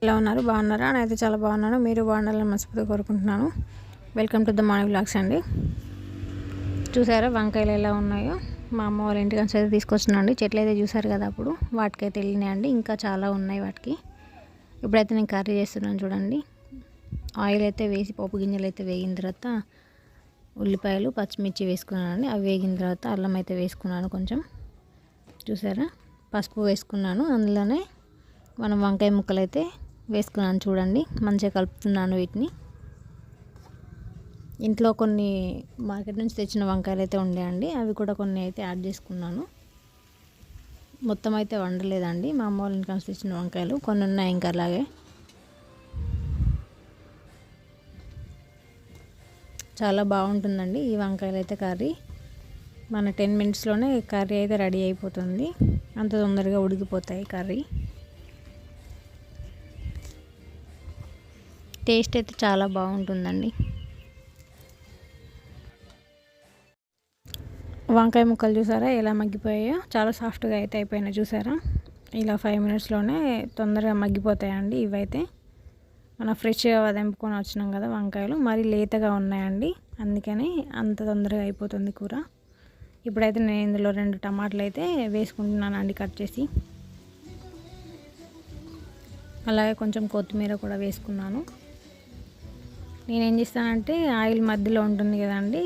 ఎలా ఉన్నారు? బాగున్నారా? నేనైతే చాలా బాగున్నాను. మీరు బాగుండాలని మనస్ఫూర్తిగా కోరుకుంటున్నాను. Welcome to the morning vlogs అండి. చూసారా వంకాయలు ఎలా ఉన్నాయో? మా అమ్మ వాళ్ళ ఇంటికి అయితే తీసుకొచ్చినాండి. చెట్లు అయితే చూసారు కదా, అప్పుడు వాటికైతే వెళ్ళినాయండి. ఇంకా చాలా ఉన్నాయి వాటికి. ఇప్పుడైతే నేను కర్రీ చేస్తున్నాను చూడండి. ఆయిల్ అయితే వేసి పోపు గింజలు అయితే వేగిన తర్వాత ఉల్లిపాయలు పచ్చిమిర్చి వేసుకున్నానండి. అవి వేగిన తర్వాత అల్లం అయితే వేసుకున్నాను కొంచెం. చూసారా, పసుపు వేసుకున్నాను. అందులోనే మనం వంకాయ ముక్కలు అయితే వేసుకున్నాను చూడండి. మంచిగా కలుపుతున్నాను వీటిని. ఇంట్లో కొన్ని మార్కెట్ నుంచి తెచ్చిన వంకాయలు అయితే ఉండేయండి, అవి కూడా కొన్ని అయితే యాడ్ చేసుకున్నాను. మొత్తం అయితే వండలేదండి, మా అమ్మ వాళ్ళ ఇంటి నుంచి తెచ్చిన వంకాయలు కొన్ని ఉన్నాయి ఇంకా అలాగే. చాలా బాగుంటుందండి ఈ వంకాయలు అయితే కర్రీ. మన 10 మినిట్స్లోనే కర్రీ అయితే రెడీ అయిపోతుంది. అంత తొందరగా ఉడికిపోతాయి కర్రీ. టేస్ట్ అయితే చాలా బాగుంటుందండి. వంకాయ ముక్కలు చూసారా ఎలా మగ్గిపోయాయో? చాలా సాఫ్ట్గా అయితే అయిపోయినాయి చూసారా. ఇలా 5 మినిట్స్లోనే తొందరగా మగ్గిపోతాయండి ఇవైతే. మనం ఫ్రెష్గా తెంపుకొని వచ్చినాం కదా వంకాయలు, మరి లేతగా ఉన్నాయండి, అందుకని అంత తొందరగా అయిపోతుంది కూర. ఇప్పుడైతే నేను ఇందులో 2 టమాటాలు అయితే వేసుకుంటున్నానండి కట్ చేసి. అలాగే కొంచెం కొత్తిమీర కూడా వేసుకున్నాను. నేనేం చేస్తానంటే ఆయిల్ మధ్యలో ఉంటుంది కదండి,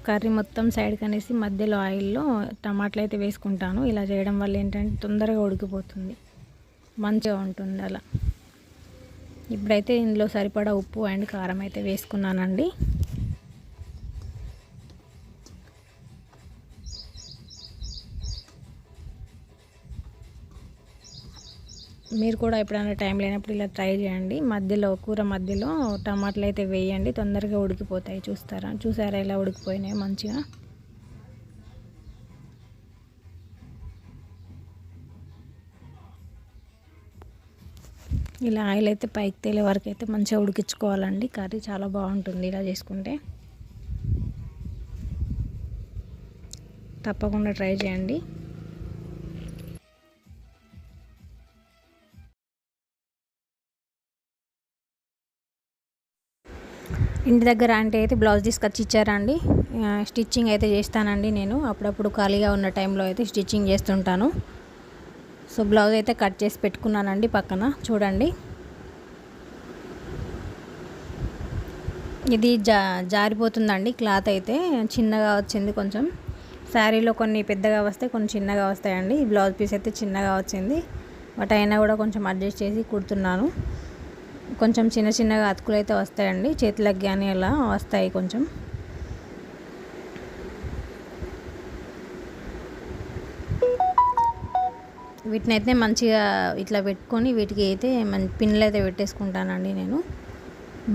కర్రీ మొత్తం సైడ్ కనేసి మధ్యలో ఆయిల్లో టమాటాలు అయితే వేసుకుంటాను. ఇలా చేయడం వల్ల ఏంటంటే తొందరగా ఉడికిపోతుంది, మంచిగా ఉంటుంది అలా. ఇప్పుడైతే ఇందులో సరిపడా ఉప్పు అండ్ కారం అయితే వేసుకున్నానండి. మీరు కూడా ఎప్పుడైనా టైం లేనప్పుడు ఇలా ట్రై చేయండి. మధ్యలో కూర మధ్యలో టమాటాలు అయితే వేయండి, తొందరగా ఉడికిపోతాయి. చూసారా ఎలా ఉడికిపోయినాయి మంచిగా. ఇలా ఆయిల్ అయితే పైకి తేలే వరకు అయితే మంచిగా ఉడికించుకోవాలండి. కర్రీ చాలా బాగుంటుంది ఇలా చేసుకుంటే. తప్పకుండా ట్రై చేయండి. ఇంటి దగ్గర అంటే అయితే బ్లౌజ్ తీసుకొచ్చి ఇచ్చారండి. స్టిచ్చింగ్ అయితే చేస్తానండి నేను అప్పుడప్పుడు ఖాళీగా ఉన్న టైంలో అయితే స్టిచ్చింగ్ చేస్తుంటాను. సో బ్లౌజ్ అయితే కట్ చేసి పెట్టుకున్నానండి పక్కన. చూడండి, ఇది జారిపోతుందండి క్లాత్ అయితే. చిన్నగా వచ్చింది కొంచెం. శారీలో కొన్ని పెద్దగా వస్తాయి, కొన్ని చిన్నగా వస్తాయండి. ఈ బ్లౌజ్ పీస్ అయితే చిన్నగా వచ్చింది, బట్ అయినా కూడా కొంచెం అడ్జస్ట్ చేసి కుడుతున్నాను. కొంచెం చిన్న చిన్నగా అతుకులు అయితే వస్తాయండి, చేతులకు కానీ అలా వస్తాయి కొంచెం. వీటిని అయితే మంచిగా ఇట్లా పెట్టుకొని వీటికి అయితే పిన్నులు అయితే పెట్టేసుకుంటానండి నేను.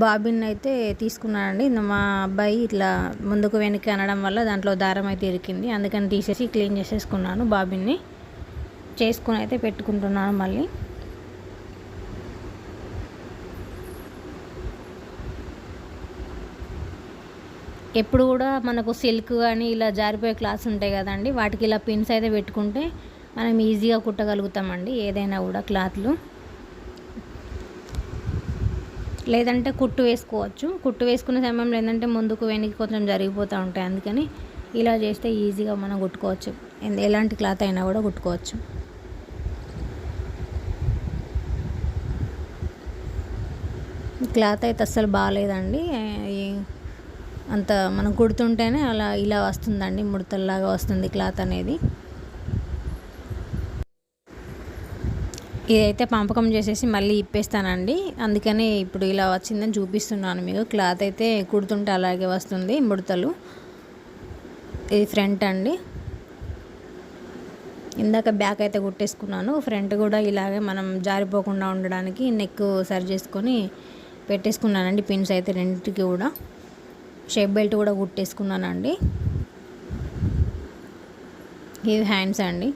బాబిన్ అయితే తీసుకున్నానండి. మా అబ్బాయి ఇట్లా ముందుకు వెనక్కి అనడం వల్ల దాంట్లో దారం అయితే ఇరికింది, అందుకని తీసేసి క్లీన్ చేసేసుకున్నాను. బాబిన్ని చేసుకుని అయితే పెట్టుకుంటున్నాను మళ్ళీ. ఎప్పుడు కూడా మనకు సిల్క్ కానీ ఇలా జారిపోయే క్లాత్స్ ఉంటాయి కదండి, వాటికి ఇలా పిన్స్ అయితే పెట్టుకుంటే మనం ఈజీగా కుట్టగలుగుతామండి ఏదైనా కూడా క్లాత్లు. లేదంటే కుట్టు వేసుకోవచ్చు. కుట్టు వేసుకునే సమయంలో ఏంటంటే ముందుకు వెనక్కి కొంచెం జరిగిపోతూ ఉంటాయి, అందుకని ఇలా చేస్తే ఈజీగా మనం కుట్టుకోవచ్చు. ఎలాంటి క్లాత్ అయినా కూడా కుట్టుకోవచ్చు. క్లాత్ అయితే అస్సలు బాగాలేదండి. అంత మనం కుడుతుంటేనే అలా ఇలా వస్తుందండి, ముడతల్లాగా వస్తుంది క్లాత్ అనేది. ఇదైతే పంపకం చేసేసి మళ్ళీ ఇప్పేస్తానండి, అందుకని ఇప్పుడు ఇలా వచ్చిందని చూపిస్తున్నాను మీకు. క్లాత్ అయితే కుడుతుంటే అలాగే వస్తుంది ముడతలు. ఇది ఫ్రంట్ అండి. ఇందాక బ్యాక్ అయితే కుట్టేసుకున్నాను. ఫ్రంట్ కూడా ఇలాగే మనం జారిపోకుండా ఉండడానికి నెక్ సరి చేసుకొని పెట్టేసుకున్నానండి. పిన్స్ అయితే రెండింటికి కూడా. షేప్ బెల్ట్ కూడా కుట్టేసుకున్నానండి. ఇది హ్యాండ్స్ అండి.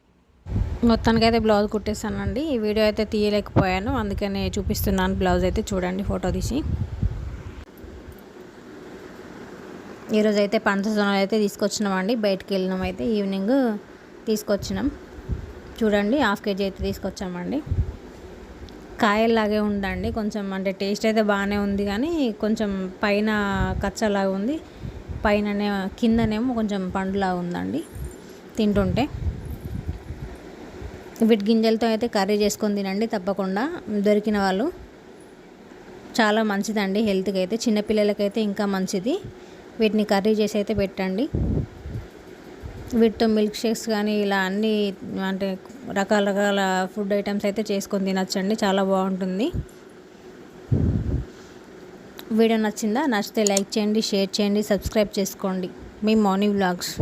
మొత్తానికి అయితే బ్లౌజ్ కుట్టేస్తానండి. ఈ వీడియో అయితే తీయలేకపోయాను, అందుకనే చూపిస్తున్నాను. బ్లౌజ్ అయితే చూడండి ఫోటో తీసి. ఈరోజు అయితే పంచసోనాలు అయితే తీసుకొచ్చినామండి. బయటికి వెళ్ళినాం అయితే ఈవినింగ్ తీసుకొచ్చినాం. చూడండి, 1/2 kg అయితే తీసుకొచ్చామండి. కాయల్లాగే ఉందండి. కొంచెం అంటే టేస్ట్ అయితే బాగానే ఉంది కానీ కొంచెం పైన కచ్చలాగా ఉంది, పైననే కిందనేమో కొంచెం పండులాగా ఉందండి తింటుంటే. వీటి గింజలతో అయితే కర్రీ చేసుకొని తినండి తప్పకుండా, దొరికిన వాళ్ళు. చాలా మంచిదండి హెల్త్కి అయితే, చిన్నపిల్లలకైతే ఇంకా మంచిది. వీటిని కర్రీ చేసి అయితే పెట్టండి. వీటితో మిల్క్ షేక్స్ కానీ ఇలా అన్నీ అంటే రకాల ఫుడ్ ఐటమ్స్ అయితే చేసుకొని తినచ్చండి, చాలా బాగుంటుంది. వీడియో నచ్చిందా? నచ్చితే లైక్ చేయండి, షేర్ చేయండి, సబ్స్క్రైబ్ చేసుకోండి. మీ మార్నింగ్ వ్లాగ్స్.